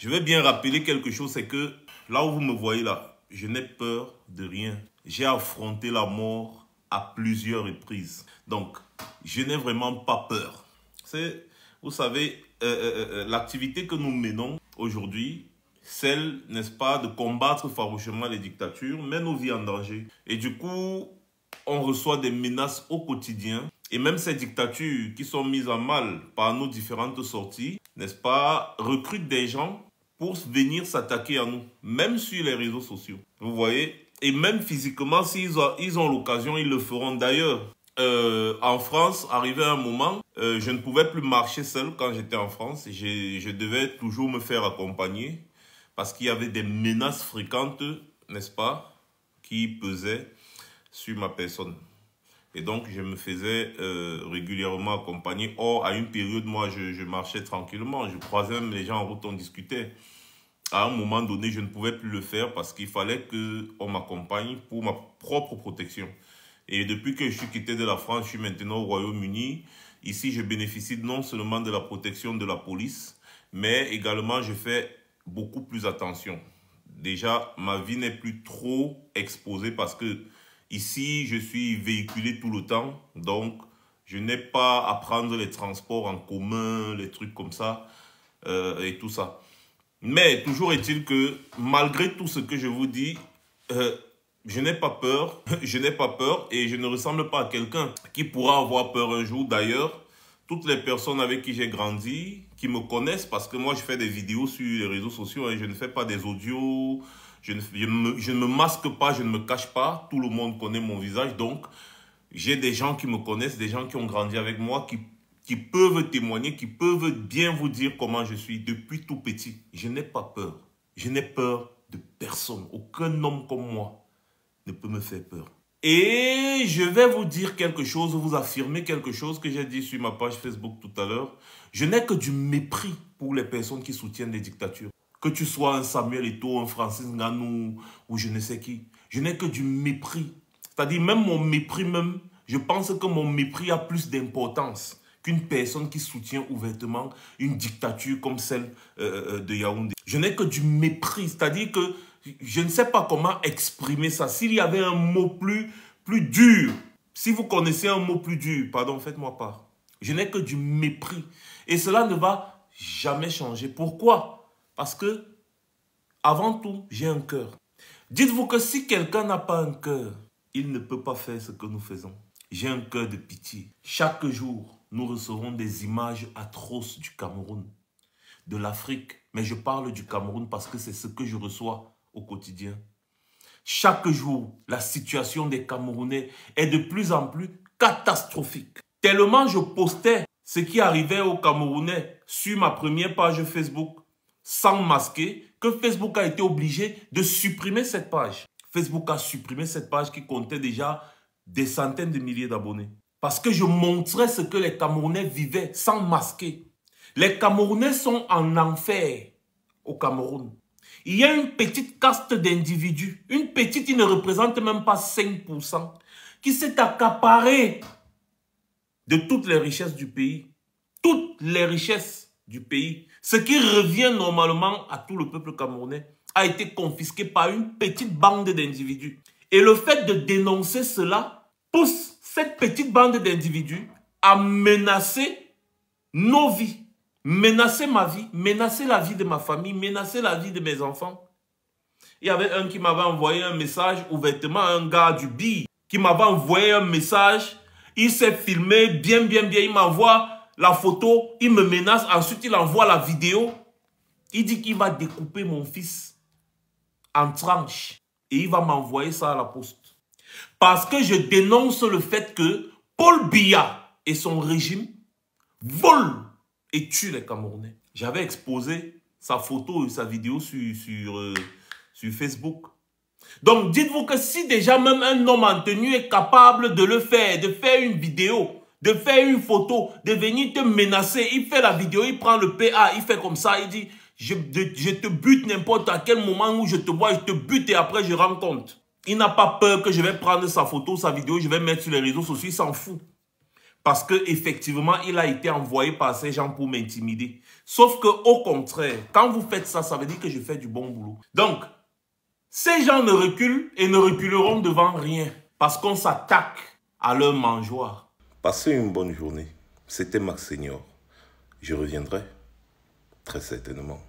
Je vais bien rappeler quelque chose, c'est que là où vous me voyez là, je n'ai peur de rien. J'ai affronté la mort à plusieurs reprises. Donc, je n'ai vraiment pas peur. Vous savez, l'activité que nous menons aujourd'hui, celle, n'est-ce pas, de combattre farouchement les dictatures, met nos vies en danger. Et du coup, on reçoit des menaces au quotidien. Et même ces dictatures qui sont mises à mal par nos différentes sorties, n'est-ce pas, recrutent des gens pour venir s'attaquer à nous, même sur les réseaux sociaux. Vous voyez? Et même physiquement, s'ils ont l'occasion, ils le feront. D'ailleurs, en France, arrivé un moment, je ne pouvais plus marcher seul quand j'étais en France. Je devais toujours me faire accompagner parce qu'il y avait des menaces fréquentes, n'est-ce pas, qui pesaient sur ma personne. Et donc, je me faisais régulièrement accompagner. Or, à une période, moi, je marchais tranquillement. Je croisais même les gens en route, on discutait. À un moment donné, je ne pouvais plus le faire parce qu'il fallait qu'on m'accompagne pour ma propre protection. Et depuis que je suis quitté de la France, je suis maintenant au Royaume-Uni. Ici, je bénéficie non seulement de la protection de la police, mais également, je fais beaucoup plus attention. Déjà, ma vie n'est plus trop exposée parce que ici, je suis véhiculé tout le temps. Donc, je n'ai pas à prendre les transports en commun, les trucs comme ça et tout ça. Mais toujours est-il que malgré tout ce que je vous dis, je n'ai pas peur. Je n'ai pas peur et je ne ressemble pas à quelqu'un qui pourra avoir peur un jour. D'ailleurs, toutes les personnes avec qui j'ai grandi, qui me connaissent, parce que moi je fais des vidéos sur les réseaux sociaux, et je ne fais pas des audios, je ne me masque pas, je ne me cache pas. Tout le monde connaît mon visage, donc j'ai des gens qui me connaissent, des gens qui ont grandi avec moi, qui peuvent témoigner, qui peuvent bien vous dire comment je suis depuis tout petit. Je n'ai pas peur. Je n'ai peur de personne. Aucun homme comme moi ne peut me faire peur. Et je vais vous dire quelque chose, vous affirmer quelque chose que j'ai dit sur ma page Facebook tout à l'heure. Je n'ai que du mépris pour les personnes qui soutiennent les dictatures. Que tu sois un Samuel Eto'o, un Francis Ngannou ou je ne sais qui. Je n'ai que du mépris. C'est-à-dire même mon mépris même, je pense que mon mépris a plus d'importance qu'une personne qui soutient ouvertement une dictature comme celle de Yaoundé. Je n'ai que du mépris, c'est-à-dire que je ne sais pas comment exprimer ça. S'il y avait un mot plus dur, si vous connaissez un mot plus dur, pardon, faites-moi part. Je n'ai que du mépris. Et cela ne va jamais changer. Pourquoi? Parce que, avant tout, j'ai un cœur. Dites-vous que si quelqu'un n'a pas un cœur, il ne peut pas faire ce que nous faisons. J'ai un cœur de pitié. Chaque jour, nous recevons des images atroces du Cameroun, de l'Afrique. Mais je parle du Cameroun parce que c'est ce que je reçois au quotidien. Chaque jour, la situation des Camerounais est de plus en plus catastrophique. Tellement je postais ce qui arrivait aux Camerounais sur ma première page Facebook sans masquer que Facebook a été obligé de supprimer cette page. Facebook a supprimé cette page qui comptait déjà des centaines de milliers d'abonnés. Parce que je montrais ce que les Camerounais vivaient sans masquer. Les Camerounais sont en enfer au Cameroun. Il y a une petite caste d'individus, une petite, qui ne représente même pas 5%, qui s'est accaparée de toutes les richesses du pays. Toutes les richesses du pays. Ce qui revient normalement à tout le peuple camerounais a été confisqué par une petite bande d'individus. Et le fait de dénoncer cela pousse cette petite bande d'individus à menacer nos vies, menacer ma vie, menacer la vie de ma famille, menacer la vie de mes enfants. Il y avait un qui m'avait envoyé un message ouvertement, un gars du BI, qui m'avait envoyé un message. Il s'est filmé bien, il m'envoie la photo, il me menace, ensuite il envoie la vidéo. Il dit qu'il va découper mon fils en tranches et il va m'envoyer ça à la poste. Parce que je dénonce le fait que Paul Biya et son régime volent et tuent les Camerounais. J'avais exposé sa photo et sa vidéo sur Facebook. Donc dites-vous que si déjà même un homme en tenue est capable de le faire, de faire une vidéo, de faire une photo, de venir te menacer, il fait la vidéo, il prend le PA, il fait comme ça, il dit je te bute n'importe à quel moment où je te vois, je te bute et après je rends compte. Il n'a pas peur que je vais prendre sa photo, sa vidéo, je vais mettre sur les réseaux sociaux, il s'en fout. Parce qu'effectivement, il a été envoyé par ces gens pour m'intimider. Sauf qu'au contraire, quand vous faites ça, ça veut dire que je fais du bon boulot. Donc, ces gens ne reculent et ne reculeront devant rien. Parce qu'on s'attaque à leur mangeoire. Passez une bonne journée. C'était Max Senior. Je reviendrai très certainement.